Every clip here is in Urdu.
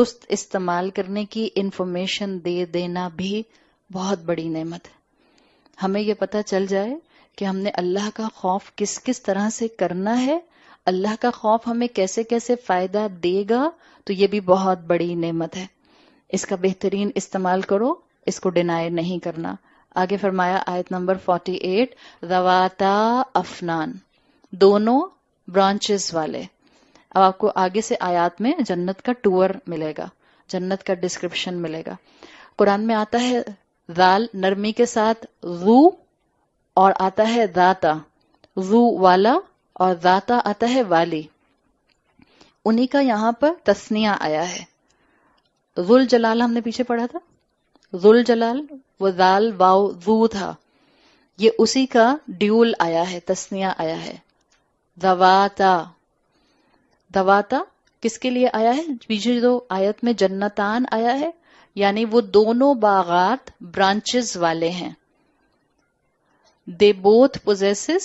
درست استعمال کرنے کی انفارمیشن دے دینا بھی بہت بڑی نعمت ہے. ہمیں یہ پتہ چل جائے کہ ہم نے اللہ کا خوف کس کس طرح سے کرنا ہے، اللہ کا خوف ہمیں کیسے کیسے فائدہ دے گا، تو یہ بھی بہت بڑی نعمت ہے. اس کا بہترین استعمال کرو، اس کو ڈینائی نہیں کرنا. آگے فرمایا آیت نمبر 48، ذواتا افنان، دونوں برانچز والے. اب آپ کو آگے سے آیات میں جنت کا ٹور ملے گا، جنت کا ڈسکرپشن ملے گا. قرآن میں آتا ہے ذال نرمی کے ساتھ ذو، اور آتا ہے ذاتا، ذو والا، اور ذاتا آتا ہے والی. انہی کا یہاں پر تثنیہ آیا ہے. ذل جلال ہم نے پیچھے پڑھا تھا، ذل جلال وہ ذال واو ذو تھا، یہ اسی کا ڈیول آیا ہے، تثنیہ آیا ہے. ذواتا، ذواتا کس کے لیے آیا ہے؟ پیچھے جو آیت میں جنتان آیا ہے، یعنی وہ دونوں باغات برانچز والے ہیں. دے بوتھ possesses،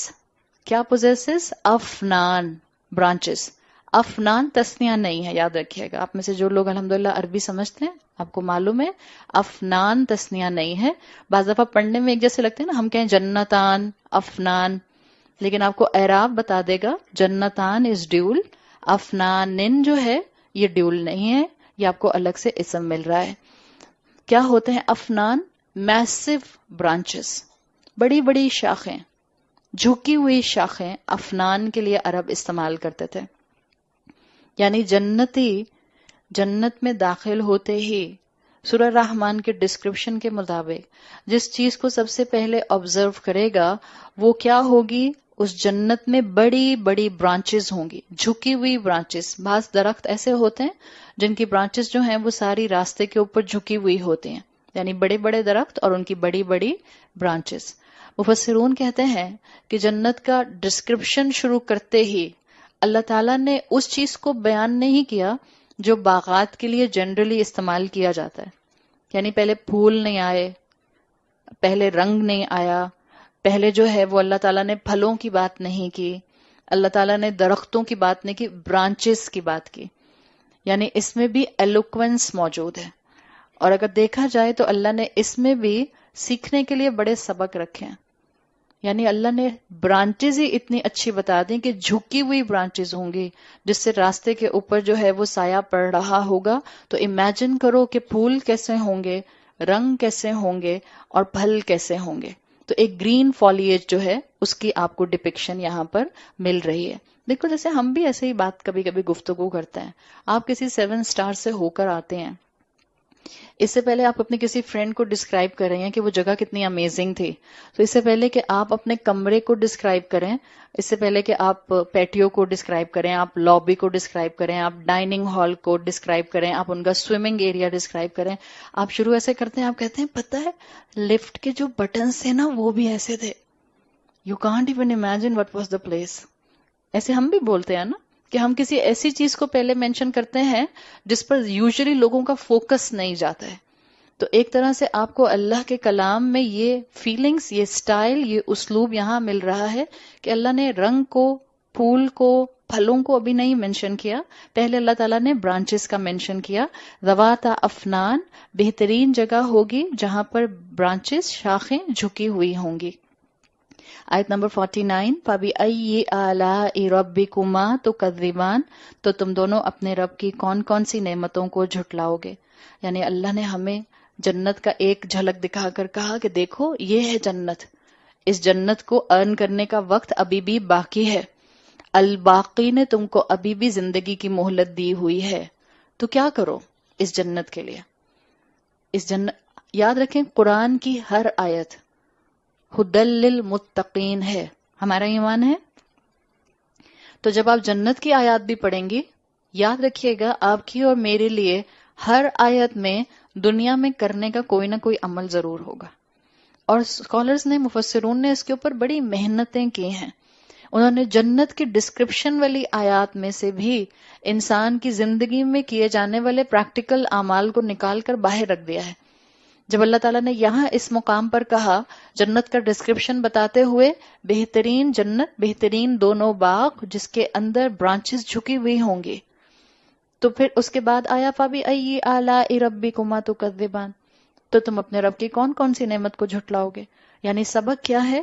کیا possesses؟ افنان، برانچز. افنان تثنیہ نہیں ہے، یاد رکھیے گا. آپ میں سے جو لوگ الحمدللہ عربی سمجھتے ہیں آپ کو معلوم ہے افنان تثنیہ نہیں ہے. بعض دفعہ پڑھنے میں ایک جیسے لگتے ہیں نا، ہم کہیں جنتان، افنان، لیکن آپ کو اعراب بتا دے گا جنتان از ڈیول، افنان جو ہے یہ ڈیول نہیں ہے، یہ آپ کو الگ سے اسم مل رہا ہے. کیا ہوتے ہیں افنان؟ میسو برانچز، بڑی بڑی شاخیں، جھکی ہوئی شاخیں افنان کے لیے عرب استعمال کرتے تھے. یعنی جنتی جنت میں داخل ہوتے ہی سورہ رحمان کے ڈسکرپشن کے مطابق جس چیز کو سب سے پہلے آبزرو کرے گا وہ کیا ہوگی؟ اس جنت میں بڑی بڑی برانچز ہوں گی، جھکی ہوئی برانچز. بعض درخت ایسے ہوتے ہیں جن کی برانچز جو ہیں وہ ساری راستے کے اوپر جھکی ہوئی ہوتی ہیں، یعنی بڑے بڑے درخت اور ان کی بڑی بڑی برانچز. مفسرون کہتے ہیں کہ جنت کا ڈسکرپشن شروع کرتے ہی اللہ تعالیٰ نے اس چیز کو بیان نہیں کیا جو باغات کے لیے جنرلی استعمال کیا جاتا ہے. یعنی پہلے پھول نہیں آئے، پہلے رنگ نہیں آیا، پہلے جو ہے وہ اللہ تعالیٰ نے پھلوں کی بات نہیں کی، اللہ تعالیٰ نے درختوں کی بات نہیں کی، برانچز کی بات کی. یعنی اس میں بھی ایلوکوینس موجود ہے. اور اگر دیکھا جائے تو اللہ نے اس میں بھی سیکھنے کے لیے بڑے سبق رکھے ہیں. یعنی اللہ نے برانچز ہی اتنی اچھی بتا دیں کہ جھکی ہوئی برانچز ہوں گی جس سے راستے کے اوپر جو ہے وہ سایہ پڑ رہا ہوگا. تو امیجن کرو کہ پھول کیسے ہوں گے، رنگ کیسے ہوں گے، اور پھل کیسے ہوں گے. تو ایک گرین فولیج جو ہے اس کی آپ کو ڈپکشن یہاں پر مل رہی ہے. دیکھو جیسے ہم بھی ایسے ہی بات کبھی کبھی گفتگو کرتے ہیں. آپ کسی 7 اسٹار سے ہو کر آتے ہیں، اس سے پہلے آپ اپنے کسی فرینڈ کو ڈسکرائب کر رہے ہیں کہ وہ جگہ کتنی امیزنگ تھی. تو اس سے پہلے کہ آپ اپنے کمرے کو ڈسکرائب کریں، اس سے پہلے کہ آپ پیٹیو کو ڈسکرائب کریں، آپ لابی کو ڈسکرائب کریں، آپ ڈائننگ ہال کو ڈسکرائب کریں، آپ ان کا سوئمنگ ایریا ڈسکرائب کریں، آپ شروع ایسے کرتے ہیں، آپ کہتے ہیں پتہ ہے لفٹ کے جو بٹنز تھے نا وہ بھی ایسے تھے. You can't even imagine what was the place. ایسے ہم بھی بولتے ہیں نا کہ ہم کسی ایسی چیز کو پہلے مینشن کرتے ہیں جس پر یوزلی لوگوں کا فوکس نہیں جاتا ہے. تو ایک طرح سے آپ کو اللہ کے کلام میں یہ فیلنگز، یہ سٹائل، یہ اسلوب یہاں مل رہا ہے کہ اللہ نے رنگ کو، پھول کو، پھلوں کو ابھی نہیں مینشن کیا، پہلے اللہ تعالیٰ نے برانچز کا مینشن کیا. ذوات افنان، بہترین جگہ ہوگی جہاں پر برانچز، شاخیں جھکی ہوئی ہوں گی. آیت نمبر 49، فَبِأَيِّ آلَاءِ رَبِّكُمَا تُكَذِّبَانِ، تو تم دونوں اپنے رب کی کون کون سی نعمتوں کو جھٹلاؤ گے. یعنی اللہ نے ہمیں جنت کا ایک جھلک دکھا کر کہا کہ دیکھو یہ ہے جنت، اس جنت کو ارن کرنے کا وقت ابھی بھی باقی ہے، الباقی نے تم کو ابھی بھی زندگی کی مہلت دی ہوئی ہے. تو کیا کرو اس جنت کے لیے. اس جنت یاد رکھیں قرآن کی ہر آیت ہدی للمتقین ہے. ہمارا ایمان ہے. تو جب آپ جنت کی آیات بھی پڑھیں گی، یاد رکھیے گا آپ کی اور میرے لیے ہر آیت میں دنیا میں کرنے کا کوئی نہ کوئی عمل ضرور ہوگا. اور اسکالرز نے، مفسرون نے اس کے اوپر بڑی محنتیں کی ہیں. انہوں نے جنت کی ڈسکرپشن والی آیات میں سے بھی انسان کی زندگی میں کیے جانے والے پریکٹیکل اعمال کو نکال کر باہر رکھ دیا ہے. جب اللہ تعالیٰ نے یہاں اس مقام پر کہا جنت کا ڈسکرپشن بتاتے ہوئے، بہترین جنت، بہترین دونوں باغ جس کے اندر برانچز جھکی ہوئی ہوں گی. تو پھر اس کے بعد آیا فَبِأَيِّ آلَاءِ رَبِّكُمَا تُكَذِّبَانِ، تو تم اپنے رب کی کون کون سی نعمت کو جھٹلاؤ گے. یعنی سبق کیا ہے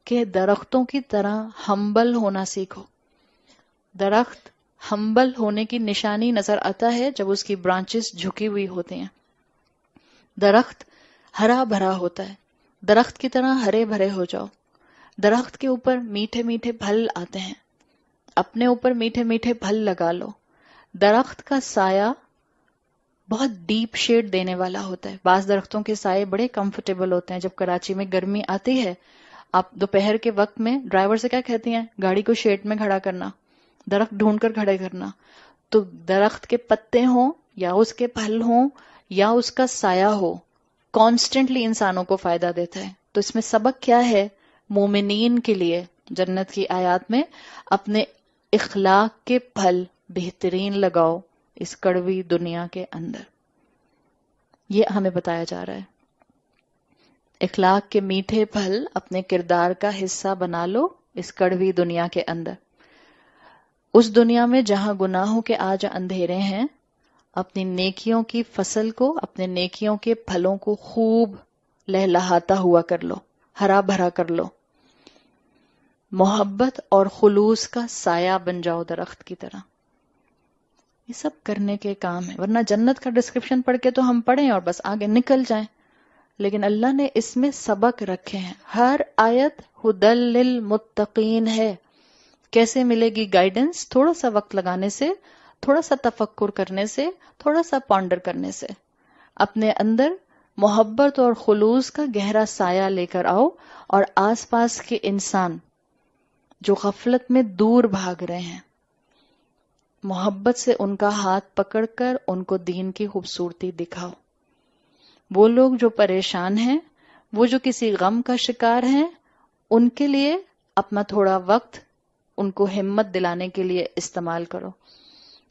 کہ درختوں کی طرح ہمبل ہونا سیکھو. درخت ہمبل ہونے کی نشانی نظر آتا ہے جب اس کی برانچز جھکی ہوئی ہوتی ہیں. درخت ہرا بھرا ہوتا ہے، درخت کی طرح ہرے بھرے ہو جاؤ. درخت کے اوپر میٹھے میٹھے پھل آتے ہیں، اپنے اوپر میٹھے میٹھے پھل لگا لو. درخت کا سایہ بہت ڈیپ شیڈ دینے والا ہوتا ہے. بعض درختوں کے سائے بڑے کمفرٹیبل ہوتے ہیں. جب کراچی میں گرمی آتی ہے، آپ دوپہر کے وقت میں ڈرائیور سے کیا کہتی ہیں؟ گاڑی کو شیڈ میں کھڑا کرنا، درخت ڈھونڈ کر کھڑے کرنا. تو درخت کے پتے ہوں یا اس کے پھل ہوں یا اس کا سایہ ہو، کانسٹنٹلی انسانوں کو فائدہ دیتا ہے. تو اس میں سبق کیا ہے مومنین کے لیے؟ جنت کی آیات میں اپنے اخلاق کے پھل بہترین لگاؤ اس کڑوی دنیا کے اندر. یہ ہمیں بتایا جا رہا ہے. اخلاق کے میٹھے پھل اپنے کردار کا حصہ بنا لو اس کڑوی دنیا کے اندر. اس دنیا میں جہاں گناہوں کے آج اندھیرے ہیں، اپنی نیکیوں کی فصل کو، اپنے نیکیوں کے پھلوں کو خوب لہلہاتا ہوا کر لو، ہرا بھرا کر لو. محبت اور خلوص کا سایہ بن جاؤ درخت کی طرح. یہ سب کرنے کے کام ہے، ورنہ جنت کا ڈسکرپشن پڑھ کے تو ہم پڑھیں اور بس آگے نکل جائیں. لیکن اللہ نے اس میں سبق رکھے ہیں. ہر آیت ہدی للمتقین ہے. کیسے ملے گی گائیڈنس؟ تھوڑا سا وقت لگانے سے، تھوڑا سا تفکر کرنے سے، تھوڑا سا پانڈر کرنے سے. اپنے اندر محبت اور خلوص کا گہرا سایہ لے کر آؤ، اور آس پاس کے انسان جو غفلت میں دور بھاگ رہے ہیں، محبت سے ان کا ہاتھ پکڑ کر ان کو دین کی خوبصورتی دکھاؤ. وہ لوگ جو پریشان ہیں، وہ جو کسی غم کا شکار ہیں، ان کے لیے اپنا تھوڑا وقت ان کو ہمت دلانے کے لیے استعمال کرو.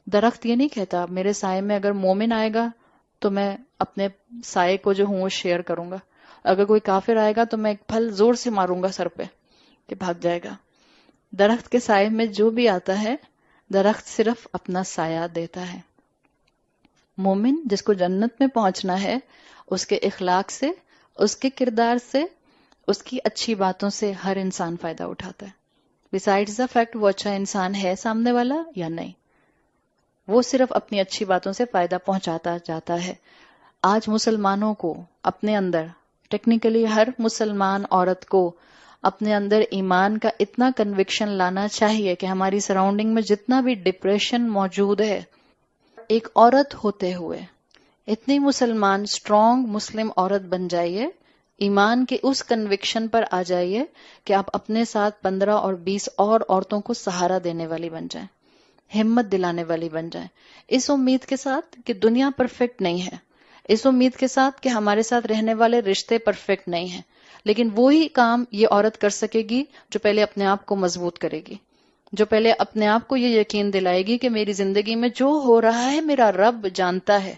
درخت یہ نہیں کہتا میرے سائے میں اگر مومن آئے گا تو میں اپنے سائے کو جو ہوں وہ شیئر کروں گا، اگر کوئی کافر آئے گا تو میں ایک پھل زور سے ماروں گا سر پہ کہ بھاگ جائے گا. درخت کے سائے میں جو بھی آتا ہے، درخت صرف اپنا سایہ دیتا ہے. مومن جس کو جنت میں پہنچنا ہے، اس کے اخلاق سے، اس کے کردار سے، اس کی اچھی باتوں سے ہر انسان فائدہ اٹھاتا ہے. بسائڈز دا فیکٹ وہ اچھا انسان ہے سامنے والا یا نہیں، وہ صرف اپنی اچھی باتوں سے فائدہ پہنچاتا جاتا ہے. آج مسلمانوں کو اپنے اندر، ٹیکنیکلی ہر مسلمان عورت کو اپنے اندر ایمان کا اتنا کنوکشن لانا چاہیے کہ ہماری سراؤنڈنگ میں جتنا بھی ڈپریشن موجود ہے، ایک عورت ہوتے ہوئے اتنی مسلمان اسٹرانگ مسلم عورت بن جائیے، ایمان کے اس کنوکشن پر آ جائیے کہ آپ اپنے ساتھ 15 اور 20 اور عورتوں کو سہارا دینے والی بن جائیں، ہمت دلانے والی بن جائیں، اس امید کے ساتھ کہ دنیا پرفیکٹ نہیں ہے، اس امید کے ساتھ کہ ہمارے ساتھ رہنے والے رشتے پرفیکٹ نہیں ہیں، لیکن وہی کام یہ عورت کر سکے گی جو پہلے اپنے آپ کو مضبوط کرے گی، جو پہلے اپنے آپ کو یہ یقین دلائے گی کہ میری زندگی میں جو ہو رہا ہے میرا رب جانتا ہے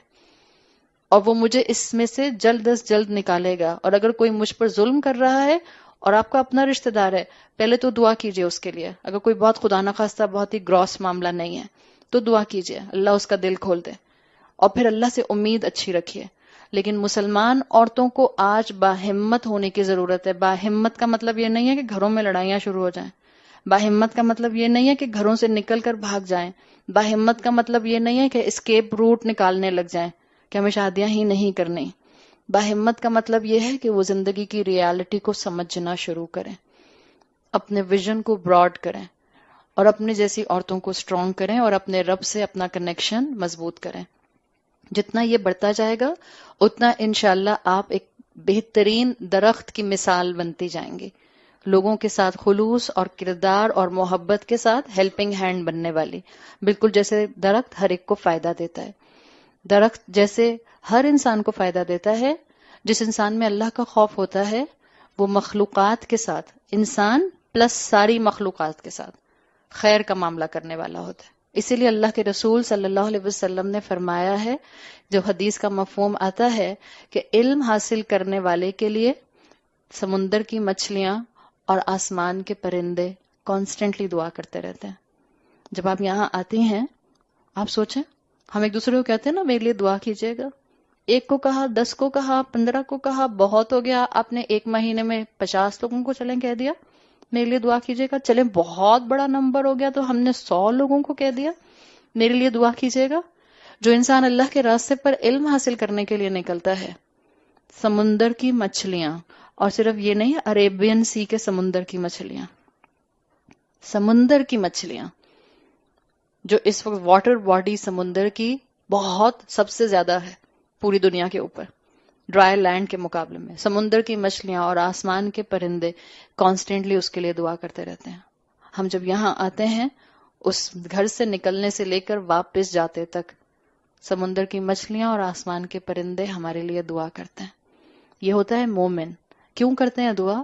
اور وہ مجھے اس میں سے جلد از جلد نکالے گا. اور اگر کوئی مجھ پر ظلم کر رہا ہے اور آپ کا اپنا رشتہ دار ہے، پہلے تو دعا کیجئے اس کے لیے. اگر کوئی بہت خدا نخواستہ بہت ہی گراس معاملہ نہیں ہے تو دعا کیجئے اللہ اس کا دل کھول دے، اور پھر اللہ سے امید اچھی رکھیے. لیکن مسلمان عورتوں کو آج باہمت ہونے کی ضرورت ہے. باہمت کا مطلب یہ نہیں ہے کہ گھروں میں لڑائیاں شروع ہو جائیں. باہمت کا مطلب یہ نہیں ہے کہ گھروں سے نکل کر بھاگ جائیں. باہمت کا مطلب یہ نہیں ہے کہ اسکیپ روٹ نکالنے لگ جائیں کہ ہمیں شادیاں ہی نہیں کرنی. باہمت کا مطلب یہ ہے کہ وہ زندگی کی ریالٹی کو سمجھنا شروع کریں، اپنے ویژن کو براڈ کریں، اور اپنے جیسی عورتوں کو اسٹرانگ کریں، اور اپنے رب سے اپنا کنیکشن مضبوط کریں. جتنا یہ بڑھتا جائے گا اتنا انشاءاللہ آپ ایک بہترین درخت کی مثال بنتی جائیں گی، لوگوں کے ساتھ خلوص اور کردار اور محبت کے ساتھ ہیلپنگ ہینڈ بننے والی. بالکل جیسے درخت ہر ایک کو فائدہ دیتا ہے، درخت جیسے ہر انسان کو فائدہ دیتا ہے. جس انسان میں اللہ کا خوف ہوتا ہے وہ مخلوقات کے ساتھ، انسان پلس ساری مخلوقات کے ساتھ خیر کا معاملہ کرنے والا ہوتا ہے. اسی لیے اللہ کے رسول صلی اللہ علیہ وسلم نے فرمایا ہے، جو حدیث کا مفہوم آتا ہے کہ علم حاصل کرنے والے کے لیے سمندر کی مچھلیاں اور آسمان کے پرندے کانسٹنٹلی دعا کرتے رہتے ہیں. جب آپ یہاں آتی ہیں آپ سوچیں ہم ایک دوسرے کو کہتے ہیں نا میرے لیے دعا کیجیے گا. ایک کو کہا، 10 کو کہا، 15 کو کہا، بہت ہو گیا. آپ نے ایک مہینے میں 50 لوگوں کو چلیں کہہ دیا میرے لیے دعا کیجیے گا. چلیں بہت بڑا نمبر ہو گیا تو ہم نے 100 لوگوں کو کہہ دیا میرے لیے دعا کیجیے گا. جو انسان اللہ کے راستے پر علم حاصل کرنے کے لیے نکلتا ہے، سمندر کی مچھلیاں، اور صرف یہ نہیں، عریبین سی کے سمندر کی مچھلیاں، سمندر کی مچھلیاں جو اس وقت واٹر باڈی سمندر کی بہت سب سے زیادہ ہے پوری دنیا کے اوپر، ڈرائی لینڈ کے مقابلے میں. سمندر کی مچھلیاں اور آسمان کے پرندے کانسٹینٹلی اس کے لیے دعا کرتے رہتے ہیں. ہم جب یہاں آتے ہیں، اس گھر سے نکلنے سے لے کر واپس جاتے تک سمندر کی مچھلیاں اور آسمان کے پرندے ہمارے لیے دعا کرتے ہیں. یہ ہوتا ہے مومن. کیوں کرتے ہیں دعا؟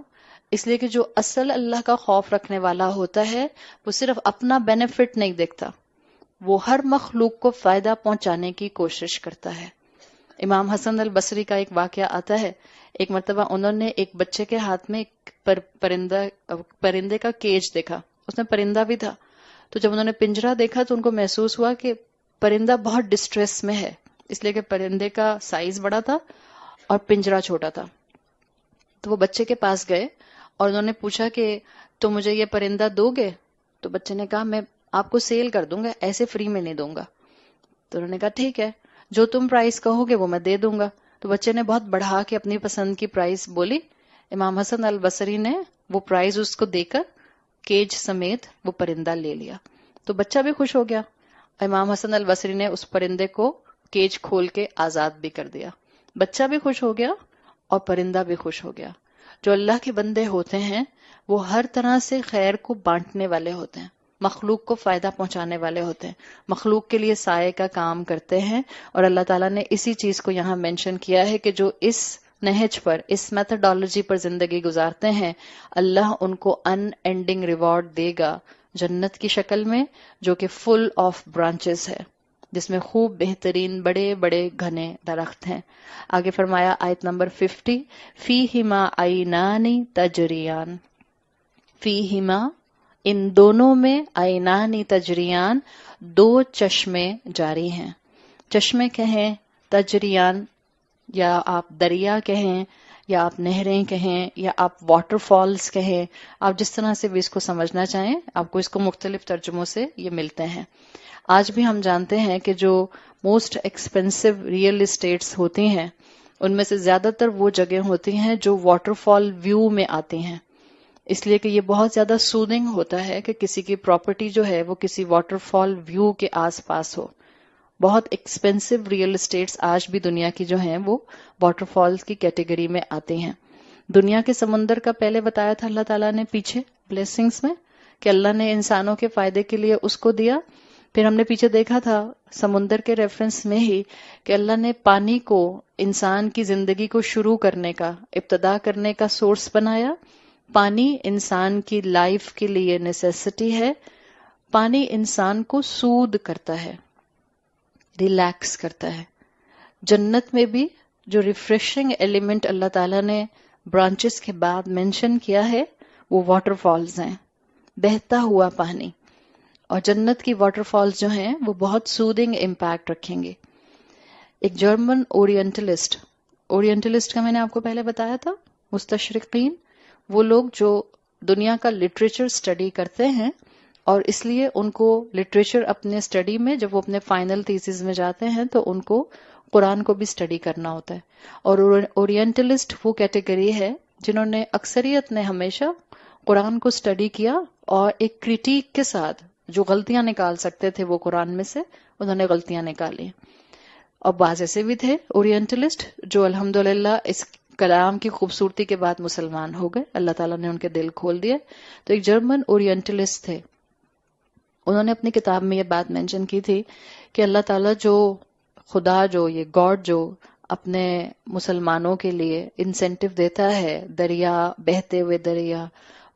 اس لیے کہ جو اصل اللہ کا خوف رکھنے والا ہوتا ہے وہ صرف اپنا بینیفٹ نہیں دیکھتا، وہ ہر مخلوق کو فائدہ پہنچانے کی کوشش کرتا ہے. امام حسن البصری کا ایک واقعہ آتا ہے. ایک مرتبہ انہوں نے ایک بچے کے ہاتھ میں ایک پرندے کا کیج دیکھا، اس میں پرندہ بھی تھا. تو جب انہوں نے پنجرا دیکھا تو ان کو محسوس ہوا کہ پرندہ بہت ڈسٹریس میں ہے، اس لیے کہ پرندے کا سائز بڑا تھا اور پنجرا چھوٹا تھا. تو وہ بچے کے پاس گئے اور انہوں نے پوچھا کہ تو مجھے یہ پرندہ دو گے؟ تو بچے نے کہا میں آپ کو سیل کر دوں گا، ایسے فری میں نہیں دوں گا. تو انہوں نے کہا ٹھیک ہے، جو تم پرائز کہو گے وہ میں دے دوں گا. تو بچے نے بہت بڑھا کے اپنی پسند کی پرائز بولی. امام حسن البصری نے وہ پرائز اس کو دے کر کیج سمیت وہ پرندہ لے لیا. تو بچہ بھی خوش ہو گیا. امام حسن البصری نے اس پرندے کو کیج کھول کے آزاد بھی کر دیا. بچہ بھی خوش ہو گیا اور پرندہ بھی خوش ہو گیا. جو اللہ کے بندے ہوتے ہیں وہ ہر طرح سے خیر کو بانٹنے والے ہوتے ہیں، مخلوق کو فائدہ پہنچانے والے ہوتے ہیں، مخلوق کے لیے سائے کا کام کرتے ہیں. اور اللہ تعالیٰ نے اسی چیز کو یہاں مینشن کیا ہے کہ جو اس نہج پر، اس میتھڈالوجی پر زندگی گزارتے ہیں، اللہ ان کو ان اینڈنگ ریوارڈ دے گا جنت کی شکل میں، جو کہ فل آف برانچز ہے، جس میں خوب بہترین بڑے بڑے گھنے درخت ہیں. آگے فرمایا آیت نمبر 50، فیہما عینانی تجریان، فیہما ان دونوں میں، عینانی تجریان دو چشمے جاری ہیں. چشمے کہیں، تجریان، یا آپ دریا کہیں، یا آپ نہریں کہیں، یا آپ واٹر فالز کہیں، آپ جس طرح سے بھی اس کو سمجھنا چاہیں، آپ کو اس کو مختلف ترجموں سے یہ ملتے ہیں. آج بھی ہم جانتے ہیں کہ جو موسٹ ایکسپینسو ریئل اسٹیٹس ہوتی ہیں ان میں سے زیادہ تر وہ جگہ ہوتی ہیں جو واٹر فال ویو میں آتی ہیں، اس لیے کہ یہ بہت زیادہ سودنگ ہوتا ہے کہ کسی کی پراپرٹی جو ہے وہ کسی واٹر فال ویو کے آس پاس ہو. بہت ایکسپینسو ریئل اسٹیٹس آج بھی دنیا کی جو ہیں وہ واٹر فالز کی کیٹیگری میں آتے ہیں. دنیا کے سمندر کا پہلے بتایا تھا اللہ تعالیٰ نے پیچھے بلیسنگز میں کہ اللہ نے انسانوں کے فائدے کے لیے اس کو دیا. پھر ہم نے پیچھے دیکھا تھا سمندر کے ریفرنس میں ہی کہ اللہ نے پانی کو انسان کی زندگی کو شروع کرنے کا، ابتدا کرنے کا سورس بنایا. پانی انسان کی لائف کے لیے نیسیسٹی ہے. پانی انسان کو سود کرتا ہے، ریلیکس کرتا ہے. جنت میں بھی جو ریفریشنگ ایلیمنٹ اللہ تعالیٰ نے برانچز کے بعد مینشن کیا ہے وہ واٹر فالز ہیں، بہتا ہوا پانی. اور جنت کی واٹر فالز جو ہیں وہ بہت سودنگ امپیکٹ رکھیں گے. ایک جرمن اورینٹلسٹ کا میں نے آپ کو پہلے بتایا تھا، مستشرقین، وہ لوگ جو دنیا کا لٹریچر اسٹڈی کرتے ہیں، اور اس لیے ان کو لٹریچر اپنے اسٹڈی میں جب وہ اپنے فائنل تھیسز میں جاتے ہیں تو ان کو قرآن کو بھی اسٹڈی کرنا ہوتا ہے. اور اورینٹلسٹ وہ کیٹیگری ہے جنہوں نے اکثریت نے ہمیشہ قرآن کو اسٹڈی کیا اور ایک کریٹیک کے ساتھ جو غلطیاں نکال سکتے تھے وہ قرآن میں سے انہوں نے غلطیاں نکالی. اور بعض ایسے بھی تھے اورینٹلسٹ جو الحمدللہ اس کلام کی خوبصورتی کے بعد مسلمان ہو گئے، اللہ تعالیٰ نے ان کے دل کھول دیے. تو ایک جرمن اورینٹلسٹ تھے، انہوں نے اپنی کتاب میں یہ بات مینشن کی تھی کہ اللہ تعالیٰ جو خدا، جو یہ گاڈ جو اپنے مسلمانوں کے لیے انسینٹیو دیتا ہے، دریا، بہتے ہوئے دریا،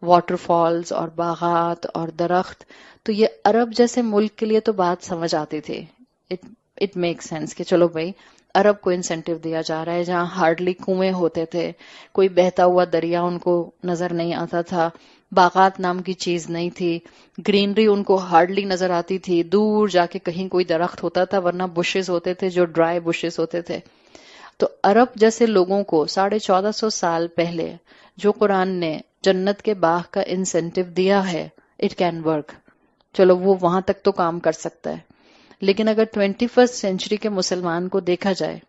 واٹر فالز اور باغات اور درخت، تو یہ عرب جیسے ملک کے لیے تو بات سمجھ آتی تھی. اٹ میک سینس کہ چلو بھائی عرب کو انسینٹیو دیا جا رہا ہے، جہاں ہارڈلی کنویں ہوتے تھے، کوئی بہتا ہوا دریا ان کو نظر نہیں آتا تھا، باغات نام کی چیز نہیں تھی، گرینری ان کو ہارڈلی نظر آتی تھی، دور جا کے کہیں کوئی درخت ہوتا تھا ورنہ بشز ہوتے تھے جو ڈرائی بشز ہوتے تھے. تو عرب جیسے لوگوں کو 1450 سال پہلے جو قرآن نے جنت کے باغ کا انسینٹیو دیا ہے، اٹ کین ورک. چلو وہ وہاں تک تو کام کر سکتا ہے، لیکن اگر 21 سینچری کے مسلمان کو دیکھا جائے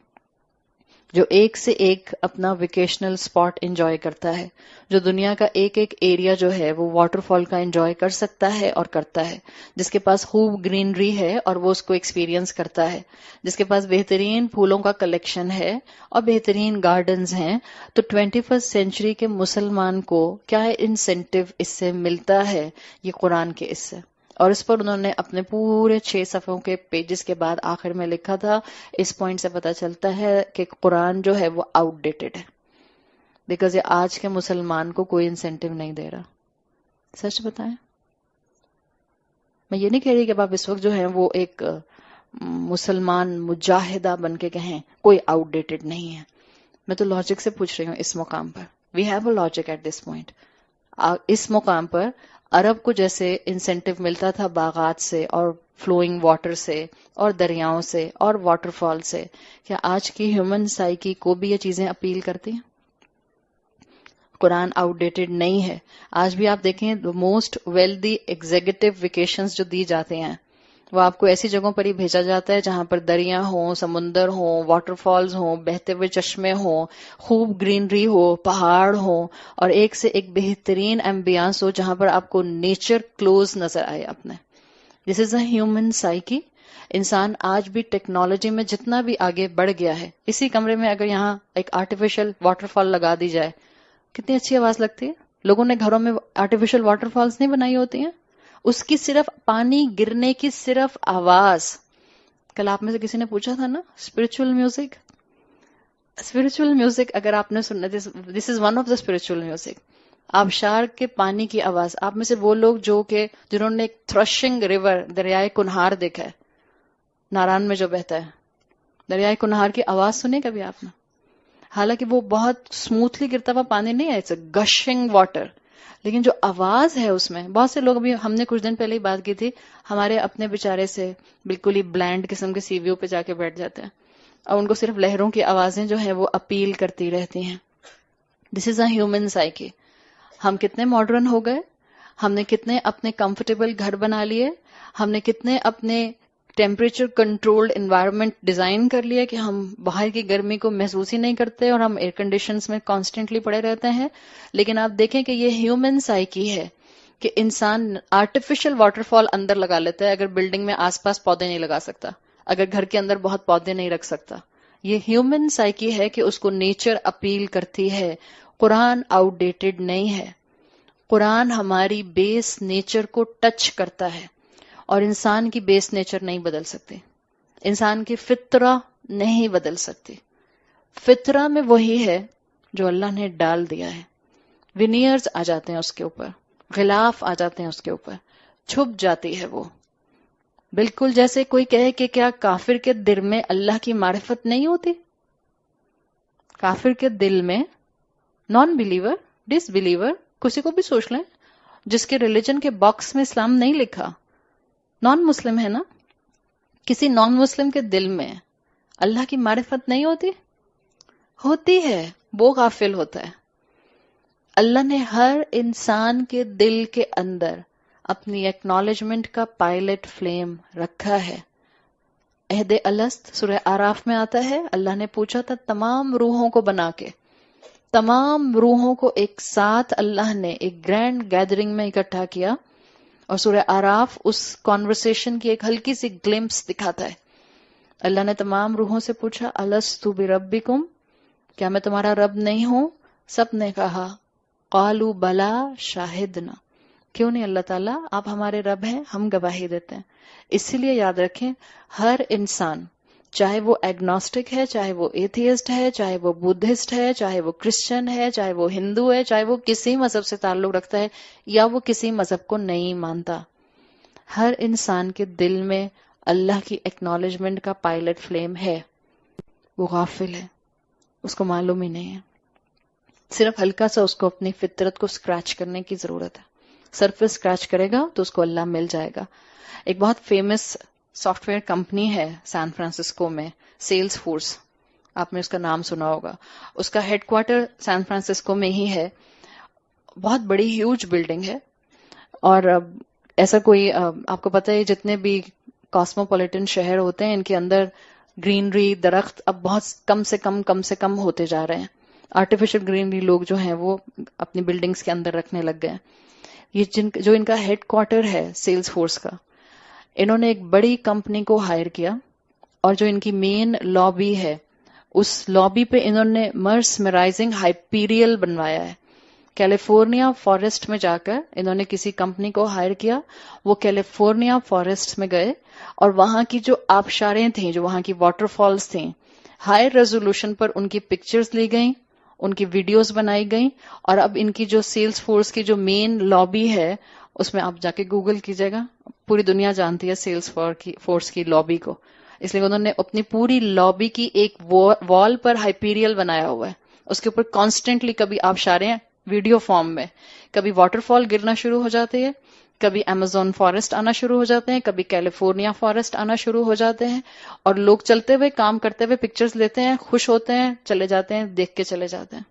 جو ایک سے ایک اپنا ویکیشنل اسپاٹ انجوائے کرتا ہے، جو دنیا کا ایک ایک ایریا جو ہے وہ واٹر فال کا انجوائے کر سکتا ہے اور کرتا ہے، جس کے پاس خوب گرینری ہے اور وہ اس کو ایکسپیرینس کرتا ہے، جس کے پاس بہترین پھولوں کا کلیکشن ہے اور بہترین گارڈنز ہیں، تو 21 سینچری کے مسلمان کو کیا انسینٹیو اس سے ملتا ہے؟ یہ قرآن کے اس سے. اور اس پر انہوں نے اپنے پورے 6 صفحوں کے پیجز کے بعد آخر میں لکھا تھا، اس پوائنٹ سے پتا چلتا ہے کہ قرآن جو ہے وہ آؤٹ ڈیٹڈ ہے، بیکاز یہ آج کے مسلمان کو کوئی انسینٹیو نہیں دے رہا. سچ بتائیں، میں یہ نہیں کہہ رہی کہ آپ اس وقت جو ہے وہ ایک مسلمان مجاہدہ بن کے کہیں کوئی آؤٹ ڈیٹڈ نہیں ہے. میں تو لاجک سے پوچھ رہی ہوں اس مقام پر. We have a logic at this point. اس مقام پر عرب کو جیسے انسینٹیو ملتا تھا باغات سے اور فلوئنگ واٹر سے اور دریاؤں سے اور واٹر فال سے، کیا آج کی ہیومن سائیکی کو بھی یہ چیزیں اپیل کرتی ہیں؟ قرآن آؤٹ ڈیٹڈ نہیں ہے. آج بھی آپ دیکھیں موسٹ ویلدی ایگزیکٹو ویکیشنز جو دی جاتے ہیں وہ آپ کو ایسی جگہوں پر ہی بھیجا جاتا ہے جہاں پر دریا ہوں، سمندر ہوں، واٹر فالز ہوں، بہتے ہوئے چشمے ہوں، خوب گرینری ہو، پہاڑ ہوں، اور ایک سے ایک بہترین ایمبیانس ہو جہاں پر آپ کو نیچر کلوز نظر آئے اپنے. دس از اے ہیومن سائیکی. انسان آج بھی ٹیکنالوجی میں جتنا بھی آگے بڑھ گیا ہے، اسی کمرے میں اگر یہاں ایک آرٹیفیشل واٹر فال لگا دی جائے کتنی اچھی آواز لگتی ہے. لوگوں نے گھروں میں آرٹیفیشل واٹر فالز نہیں بنائی ہوتی ہیں، اس کی صرف پانی گرنے کی صرف آواز. کل آپ میں سے کسی نے پوچھا تھا نا اسپرچل میوزک. اسپرچل میوزک اگر آپ نے سننا، this is one of the spiritual music. آبشار کے پانی کی آواز. آپ میں سے وہ لوگ جنہوں نے ایک تھرشنگ ریور دریائے کنہار دیکھا ہے، ناران میں جو بہتا ہے، دریائے کنہار کی آواز سنی کبھی آپ نے؟ حالانکہ وہ بہت اسموتھلی گرتا ہوا پانی نہیں ہے، اٹس اے گشنگ واٹر، لیکن جو آواز ہے اس میں. بہت سے لوگ، ابھی ہم نے کچھ دن پہلے ہی بات کی تھی، ہمارے اپنے بیچارے سے بالکل ہی بلینڈ قسم کے سی ویو پہ جا کے بیٹھ جاتے ہیں اور ان کو صرف لہروں کی آوازیں جو ہیں وہ اپیل کرتی رہتی ہیں. دس از اے ہیومن سائیکی. ہم کتنے ماڈرن ہو گئے، ہم نے کتنے اپنے کمفرٹیبل گھر بنا لیے، ہم نے کتنے اپنے ٹیمپریچر کنٹرولڈ انوائرمنٹ ڈیزائن کر لیا کہ ہم باہر کی گرمی کو محسوس ہی نہیں کرتے اور ہم ایئر کنڈیشنز میں کانسٹنٹلی پڑے رہتے ہیں. لیکن آپ دیکھیں کہ یہ ہیومن سائیکی ہے کہ انسان آرٹیفیشل واٹر فال اندر لگا لیتا ہے اگر بلڈنگ میں آس پاس پودے نہیں لگا سکتا، اگر گھر کے اندر بہت پودے نہیں رکھ سکتا. یہ ہیومن سائیکی ہے کہ اس کو نیچر اپیل کرتی ہے. قرآن آؤٹ ڈیٹڈ نہیں ہے. قرآن ہماری بیس نیچر کو ٹچ کرتا ہے اور انسان کی بیس نیچر نہیں بدل سکتی، انسان کی فطرہ نہیں بدل سکتی. فطرہ میں وہی ہے جو اللہ نے ڈال دیا ہے. ونیئرز آ جاتے ہیں اس کے اوپر، غلاف آ جاتے ہیں اس کے اوپر، چھپ جاتی ہے وہ. بالکل جیسے کوئی کہے کہ کیا کافر کے دل میں اللہ کی معرفت نہیں ہوتی؟ کافر کے دل میں، نان بلیور، ڈس بلیور، کسی کو بھی سوچ لیں جس کے ریلیجن کے باکس میں اسلام نہیں لکھا، نان مسلم ہے نا، کسی نان مسلم کے دل میں اللہ کی معرفت نہیں ہوتی؟ ہوتی ہے، وہ غافل ہوتا ہے. اللہ نے ہر انسان کے دل کے اندر اپنی ایکنالجمنٹ کا پائلٹ فلیم رکھا ہے. عہد الست سورہ آراف میں آتا ہے، اللہ نے پوچھا تھا تمام روحوں کو بنا کے، تمام روحوں کو ایک ساتھ اللہ نے ایک گرینڈ گیدرنگ میں اکٹھا کیا، اور سورہ آراف اس کانورسیشن کی ایک ہلکی سی گلمپس دکھاتا ہے. اللہ نے تمام روحوں سے پوچھا الستُ بربکم، کیا میں تمہارا رب نہیں ہوں؟ سب نے کہا قالوا بلا شاہدنا. کیوں نہیں اللہ تعالیٰ، آپ ہمارے رب ہیں، ہم گواہی دیتے ہیں. اسی لیے یاد رکھیں، ہر انسان چاہے وہ ایگنوسٹک ہے، چاہے وہ ایتھیسٹ ہے، چاہے وہ بدھسٹ ہے، چاہے وہ کرسچن ہے، چاہے وہ ہندو ہے، چاہے وہ کسی مذہب سے تعلق رکھتا ہے یا وہ کسی مذہب کو نہیں مانتا، ہر انسان کے دل میں اللہ کی ایکنالجمنٹ کا پائلٹ فلیم ہے. وہ غافل ہے، اس کو معلوم ہی نہیں ہے. صرف ہلکا سا اس کو اپنی فطرت کو اسکریچ کرنے کی ضرورت ہے. سرفیس اسکریچ کرے گا تو اس کو اللہ مل جائے گا. ایک بہت فیمس سافٹ ویئر کمپنی ہے سان فرانسسکو میں، سیلز فورس، آپ نے اس کا نام سنا ہوگا. اس کا ہیڈ کوارٹر سان فرانسسکو میں ہی ہے. بہت بڑی ہیوج بلڈنگ ہے. اور ایسا کوئی آپ کو پتہ ہے جتنے بھی کاسموپولیٹن شہر ہوتے ہیں ان کے اندر گرینری، درخت اب بہت کم سے کم ہوتے جا رہے ہیں. آرٹیفیشل گرینری لوگ جو ہیں وہ اپنی بلڈنگز کے اندر رکھنے لگ گئے ہیں. یہ جو ان کا ہیڈ کوارٹر ہے سیلز فورس کا، انہوں نے ایک بڑی کمپنی کو ہائر کیا، اور جو ان کی مین لابی ہے اس لابی پہ انہوں نے مرسمرائزنگ ہائپیریل بنوایا ہے. کیلیفورنیا فارسٹ میں جا کر انہوں نے کسی کمپنی کو ہائر کیا. وہ کیلیفورنیا فارسٹ میں گئے اور وہاں کی جو آبشاریں تھیں، جو وہاں کی واٹر فالز تھیں، ہائی ریزولوشن پر ان کی پکچرز لی گئیں، ان کی ویڈیوز بنائی گئیں. اور اب ان کی جو سیلز فورس کی جو مین لابی ہے اس میں آپ جا کے گوگل کیجئے گا، پوری دنیا جانتی ہے سیلز فورس کی لابی کو. اس لیے انہوں نے اپنی پوری لابی کی ایک وال پر ہائپیریل بنایا ہوا ہے. اس کے اوپر کانسٹنٹلی کبھی آبشاریں ویڈیو فارم میں، کبھی واٹر فال گرنا شروع ہو جاتے ہیں، کبھی امیزون فارسٹ آنا شروع ہو جاتے ہیں، کبھی کیلیفورنیا فارسٹ آنا شروع ہو جاتے ہیں. اور لوگ چلتے ہوئے کام کرتے ہوئے پکچرز لیتے ہیں، خوش ہوتے ہیں، چلے جاتے ہیں، دیکھ کے چلے جاتے ہیں.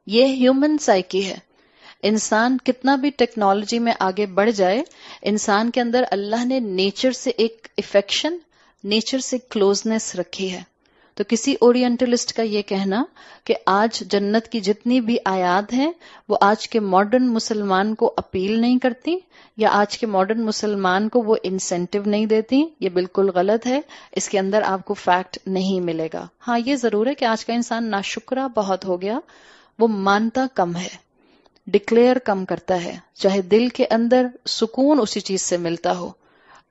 یہ ہیومن سائیکی ہے. انسان کتنا بھی ٹیکنالوجی میں آگے بڑھ جائے، انسان کے اندر اللہ نے نیچر سے ایک افیکشن، نیچر سے کلوزنس رکھی ہے. تو کسی اورینٹلسٹ کا یہ کہنا کہ آج جنت کی جتنی بھی آیات ہیں وہ آج کے ماڈرن مسلمان کو اپیل نہیں کرتی، یا آج کے ماڈرن مسلمان کو وہ انسینٹیو نہیں دیتی، یہ بالکل غلط ہے. اس کے اندر آپ کو فیکٹ نہیں ملے گا. ہاں یہ ضرور ہے کہ آج کا انسان ناشکرا بہت ہو گیا، وہ مانتا کم ہے، ڈکلیئر کم کرتا ہے، چاہے دل کے اندر سکون اسی چیز سے ملتا ہو.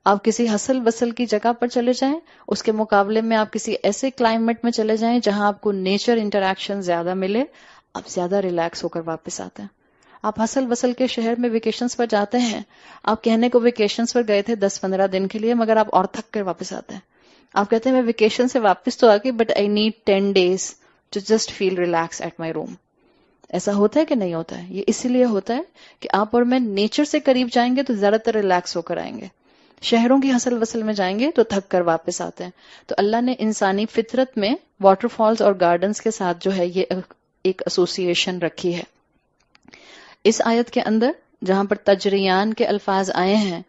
آپ کسی حسل وصل کی جگہ پر چلے جائیں، اس کے مقابلے میں آپ کسی ایسے کلائمیٹ میں چلے جائیں جہاں آپ کو نیچر انٹریکشن زیادہ ملے، آپ زیادہ ریلیکس ہو کر واپس آتے ہیں. آپ حسل وصل کے شہر میں ویکیشنز پر جاتے ہیں، آپ کہنے کو ویکیشنز پر گئے تھے 10-15 دن کے لیے، مگر آپ اور تھک کر واپس آتے ہیں. آپ کہتے ہیں میں ویکیشن سے واپس تو آ گئی but I need 10 days to just feel relax at my room. ایسا ہوتا ہے کہ نہیں ہوتا ہے؟ یہ اسی لیے ہوتا ہے کہ آپ اور میں نیچر سے قریب جائیں گے تو زیادہ تر ریلیکس ہو کر آئیں گے. شہروں کی حسل وصل میں جائیں گے تو تھک کر واپس آتے ہیں. تو اللہ نے انسانی فطرت میں واٹر فالز اور گارڈنز کے ساتھ جو ہے یہ ایک ایسوسیشن رکھی ہے. اس آیت کے اندر جہاں پر تجریان کے الفاظ آئے ہیں،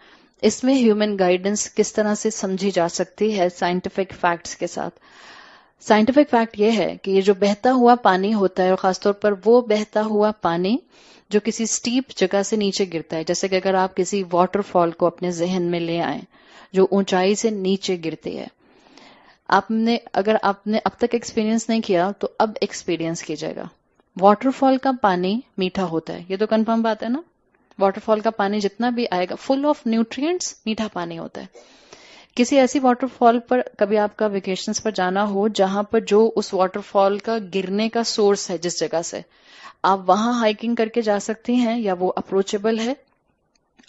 اس میں ہیومن گائیڈنس کس طرح سے سمجھی جا سکتی ہے سائنٹیفک فیکٹس کے ساتھ. سائنٹیفک فیکٹ یہ ہے کہ یہ جو بہتا ہوا پانی ہوتا ہے، اور خاص طور پر وہ بہتا ہوا پانی جو کسی سٹیپ جگہ سے نیچے گرتا ہے، جیسے کہ اگر آپ کسی واٹر فال کو اپنے ذہن میں لے آئیں جو اونچائی سے نیچے گرتی ہے، اگر آپ نے اب تک ایکسپیرینس نہیں کیا تو اب ایکسپیرینس کیجئے گا. واٹر فال کا پانی میٹھا ہوتا ہے، یہ تو کنفرم بات ہے نا. واٹر فال کا پانی جتنا بھی آئے گا فل آف نیوٹرینٹس، میٹھا پانی ہوتا ہے. کسی ایسی واٹر فال پر کبھی آپ کا ویکیشنز پر جانا ہو جہاں پر جو اس واٹر فال کا گرنے کا سورس ہے، جس جگہ سے آپ وہاں ہائیکنگ کر کے جا سکتی ہیں یا وہ اپروچیبل ہے،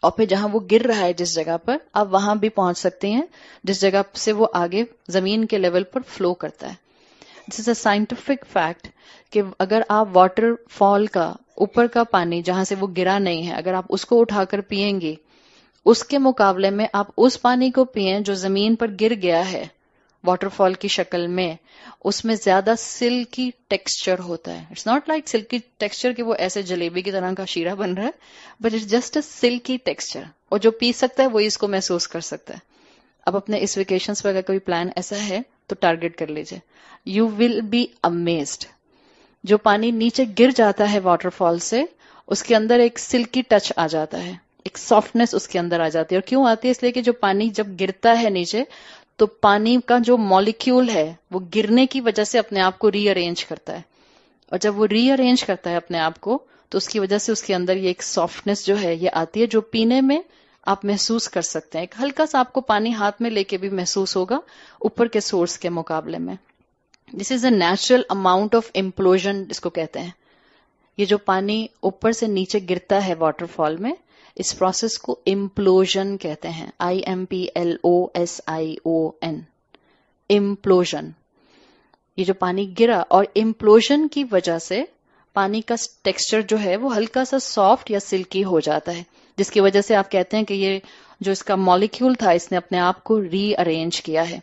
اور پھر جہاں وہ گر رہا ہے جس جگہ پر آپ وہاں بھی پہنچ سکتی ہیں جس جگہ سے وہ آگے زمین کے لیول پر فلو کرتا ہے. دس از اے سائنٹیفک فیکٹ کہ اگر آپ واٹر فال کا اوپر کا پانی جہاں سے وہ گرا نہیں ہے، اگر آپ اس کو اٹھا کر پیئیں گی، اس کے مقابلے میں آپ اس پانی کو پئیں جو زمین پر گر گیا ہے واٹر فال کی شکل میں، اس میں زیادہ سلکی ٹیکسچر ہوتا ہے. It's not like silky texture کہ وہ ایسے جلیبی کی طرح کا شیرہ بن رہا ہے، but it's just a silky texture. اور جو پی سکتا ہے وہی اس کو محسوس کر سکتا ہے. اب اپنے اس ویکیشنز پر اگر کوئی پلان ایسا ہے تو ٹارگٹ کر لیجئے. You will be amazed. جو پانی نیچے گر جاتا ہے واٹر فال سے، اس کے اندر ایک سلکی ٹچ آ جاتا ہے، ایک سافٹنس اس کے اندر آ جاتی ہے. اور کیوں آتی ہے؟ اس لیے کہ جو پانی جب گرتا ہے نیچے تو پانی کا جو مالیکیول ہے وہ گرنے کی وجہ سے اپنے آپ کو ری ارینج کرتا ہے، اور جب وہ ری ارینج کرتا ہے اپنے آپ کو تو اس کی وجہ سے اس کے اندر یہ ایک سافٹنس جو ہے یہ آتی ہے، جو پینے میں آپ محسوس کر سکتے ہیں. ایک ہلکا سا آپ کو پانی ہاتھ میں لے کے بھی محسوس ہوگا اوپر کے سورس کے مقابلے میں. This is a natural amount of implosion اس کو کہتے ہیں. یہ جو پانی اوپر سے نیچے گرتا ہے واٹر فال میں، اس پروسیس کو امپلوژن کہتے ہیں. IMPLOSION، implosion. یہ جو پانی گرا اور امپلوژن کی وجہ سے پانی کا ٹیکسچر جو ہے وہ ہلکا سا سافٹ یا سلکی ہو جاتا ہے، جس کی وجہ سے آپ کہتے ہیں کہ یہ جو اس کا مالیکیول تھا اس نے اپنے آپ کو ری ارینج کیا ہے۔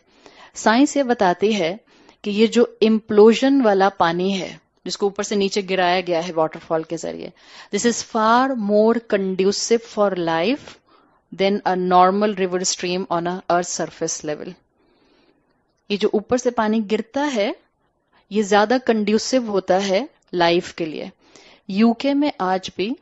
سائنس یہ بتاتی ہے کہ یہ جو امپلوژن والا پانی ہے جس کو اوپر سے نیچے گرایا گیا ہے واٹر فال کے ذریعے، this is far more conducive for life than a normal river stream on a earth surface level. یہ جو اوپر سے پانی گرتا ہے یہ زیادہ کنڈیوسو ہوتا ہے لائف کے لیے۔ یو کے میں آج بھی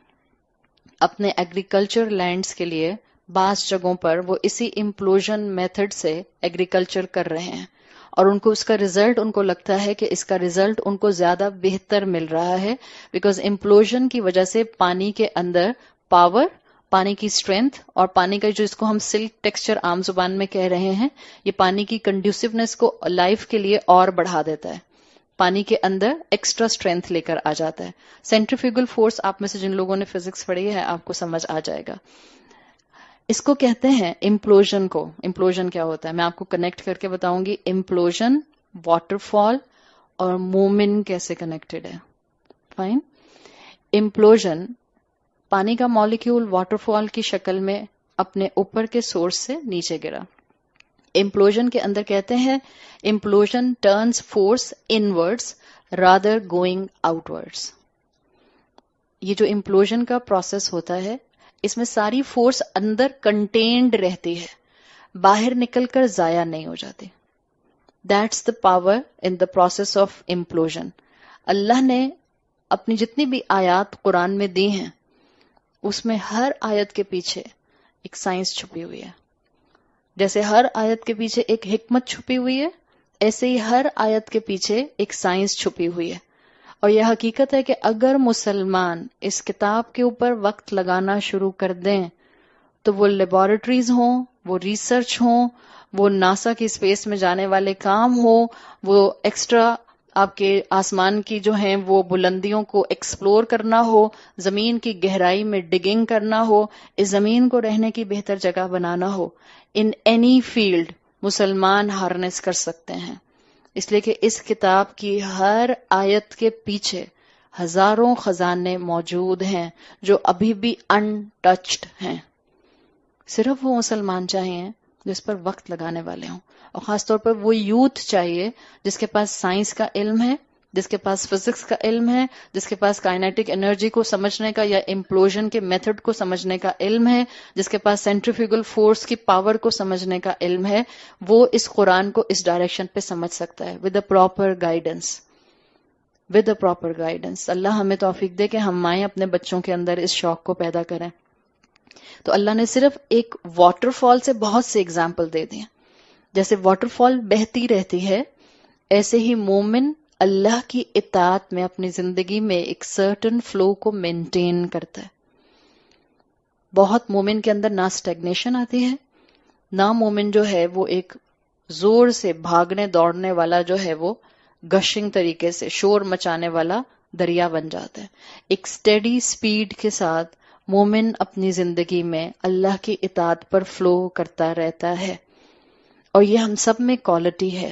اپنے ایگریکلچر لینڈز کے لیے بعض جگہوں پر وہ اسی امپلوژن میتھڈ سے ایگریکلچر کر رہے ہیں، اور ان کو اس کا ریزلٹ ان کو لگتا ہے کہ اس کا ریزلٹ ان کو زیادہ بہتر مل رہا ہے، بیکاز امپلوژن کی وجہ سے پانی کے اندر پاور، پانی کی اسٹرینتھ اور پانی کا جو اس کو ہم سلک ٹیکسچر عام زبان میں کہہ رہے ہیں، یہ پانی کی کنڈیوسونیس کو لائف کے لیے اور بڑھا دیتا ہے، پانی کے اندر ایکسٹرا اسٹرینتھ لے کر آ جاتا ہے۔ سینٹریفیوگل فورس آپ میں سے جن لوگوں نے فزکس پڑھی ہے آپ کو سمجھ آ جائے گا۔ اس کو کہتے ہیں امپلوژن کو۔ امپلوژن کیا ہوتا ہے میں آپ کو کنیکٹ کر کے بتاؤں گی۔ امپلوژن، واٹر فال اور مومن کیسے کنیکٹڈ ہے۔ فائن۔ امپلوژن، پانی کا مالیکیول واٹر فال کی شکل میں اپنے اوپر کے سورس سے نیچے گرا۔ امپلوژن کے اندر کہتے ہیں implosion turns force inwards rather going outwards. یہ جو امپلوژن کا پروسیس ہوتا ہے اس میں ساری فورس اندر کنٹینڈ رہتی ہے، باہر نکل کر ضائع نہیں ہو جاتی۔ That's the power in the process of implosion. اللہ نے اپنی جتنی بھی آیات قرآن میں دی ہیں اس میں ہر آیت کے پیچھے ایک سائنس چھپی ہوئی ہے۔ جیسے ہر آیت کے پیچھے ایک حکمت چھپی ہوئی ہے، ایسے ہی ہر آیت کے پیچھے ایک سائنس چھپی ہوئی ہے۔ اور یہ حقیقت ہے کہ اگر مسلمان اس کتاب کے اوپر وقت لگانا شروع کر دیں تو وہ لیبارٹریز ہوں، وہ ریسرچ ہوں، وہ ناسا کی اسپیس میں جانے والے کام ہوں، وہ ایکسٹرا آپ کے آسمان کی جو ہیں وہ بلندیوں کو ایکسپلور کرنا ہو، زمین کی گہرائی میں ڈگنگ کرنا ہو، اس زمین کو رہنے کی بہتر جگہ بنانا ہو، ان اینی فیلڈ مسلمان ہارنس کر سکتے ہیں۔ اس لیے کہ اس کتاب کی ہر آیت کے پیچھے ہزاروں خزانے موجود ہیں جو ابھی بھی ان ٹچڈ ہیں۔ صرف وہ مسلمان چاہیے جو اس پر وقت لگانے والے ہوں، اور خاص طور پر وہ یوتھ چاہیے جس کے پاس سائنس کا علم ہے، جس کے پاس فزکس کا علم ہے، جس کے پاس کائنیٹک انرجی کو سمجھنے کا یا امپلوژن کے میتھڈ کو سمجھنے کا علم ہے، جس کے پاس سینٹریفیوگل فورس کی پاور کو سمجھنے کا علم ہے، وہ اس قرآن کو اس ڈائریکشن پہ سمجھ سکتا ہے with a proper guidance. With a proper guidance اللہ ہمیں توفیق دے کہ ہم مائیں اپنے بچوں کے اندر اس شوق کو پیدا کریں۔ تو اللہ نے صرف ایک واٹر فال سے بہت سے اگزامپل دے دیے۔ جیسے واٹر فال بہتی رہتی ہے، ایسے ہی مومن اللہ کی اطاعت میں اپنی زندگی میں ایک سرٹن فلو کو مینٹین کرتا ہے۔ بہت مومن کے اندر نہ اسٹیگنیشن آتی ہے، نہ مومن جو ہے وہ ایک زور سے بھاگنے دوڑنے والا جو ہے وہ گشنگ طریقے سے شور مچانے والا دریا بن جاتا ہے۔ ایک اسٹیڈی سپیڈ کے ساتھ مومن اپنی زندگی میں اللہ کی اطاعت پر فلو کرتا رہتا ہے، اور یہ ہم سب میں کوالٹی ہے۔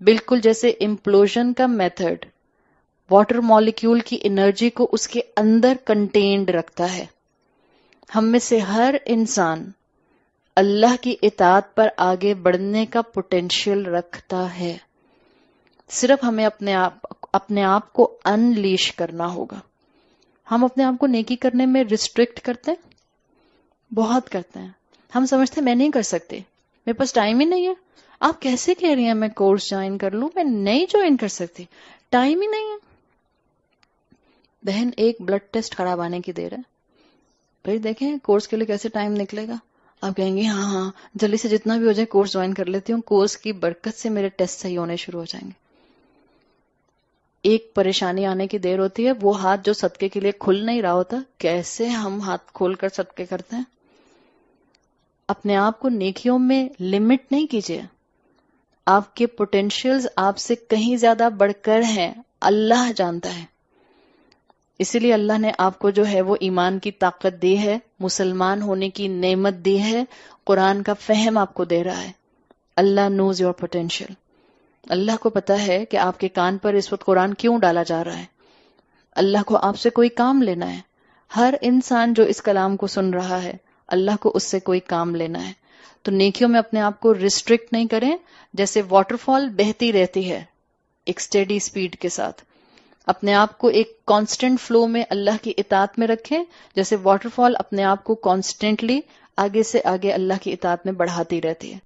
بالکل جیسے امپلوژن کا میتھڈ واٹر مالیکیول کی انرجی کو اس کے اندر کنٹینڈ رکھتا ہے، ہم میں سے ہر انسان اللہ کی اطاعت پر آگے بڑھنے کا پوٹینشیل رکھتا ہے، صرف ہمیں اپنے آپ کو انلیش کرنا ہوگا۔ ہم اپنے آپ کو نیکی کرنے میں ریسٹرکٹ کرتے ہیں، بہت کرتے ہیں۔ ہم سمجھتے ہیں میں نہیں کر سکتے، میرے پاس ٹائم ہی نہیں ہے۔ آپ کیسے کہہ رہی ہیں میں کورس جوائن کر لوں؟ میں نہیں جوائن کر سکتی، ٹائم ہی نہیں ہے۔ بہن ایک بلڈ ٹیسٹ خراب آنے کی دیر ہے، بھائی دیکھیں کورس کے لیے کیسے ٹائم نکلے گا۔ آپ کہیں گے ہاں جلدی سے جتنا بھی ہو جائے کورس جوائن کر لیتی ہوں، کورس کی برکت سے میرے ٹیسٹ صحیح ہونے شروع ہو جائیں گے۔ ایک پریشانی آنے کی دیر ہوتی ہے، وہ ہاتھ جو صدقے کے لیے کھل نہیں رہا ہوتا، کیسے ہم ہاتھ کھول کر صدقے کرتے ہیں۔ اپنے آپ کو نیکیوں میں لمٹ نہیں کیجیے، آپ کے پوٹینشیلز آپ سے کہیں زیادہ بڑھ کر ہیں، اللہ جانتا ہے۔ اسی لیے اللہ نے آپ کو جو ہے وہ ایمان کی طاقت دی ہے، مسلمان ہونے کی نعمت دی ہے، قرآن کا فہم آپ کو دے رہا ہے۔ اللہ نوز یور پوٹینشیل۔ اللہ کو پتا ہے کہ آپ کے کان پر اس وقت قرآن کیوں ڈالا جا رہا ہے۔ اللہ کو آپ سے کوئی کام لینا ہے. ہر انسان جو اس کلام کو سن رہا ہے اللہ کو اس سے کوئی کام لینا ہے. تو نیکیوں میں اپنے آپ کو ریسٹرکٹ نہیں کریں. جیسے واٹر فال بہتی رہتی ہے ایک اسٹیڈی سپیڈ کے ساتھ، اپنے آپ کو ایک کانسٹنٹ فلو میں اللہ کی اطاعت میں رکھیں. جیسے واٹر فال اپنے آپ کو کانسٹنٹلی آگے سے آگے اللہ کی اطاعت میں بڑھاتی رہتی ہے.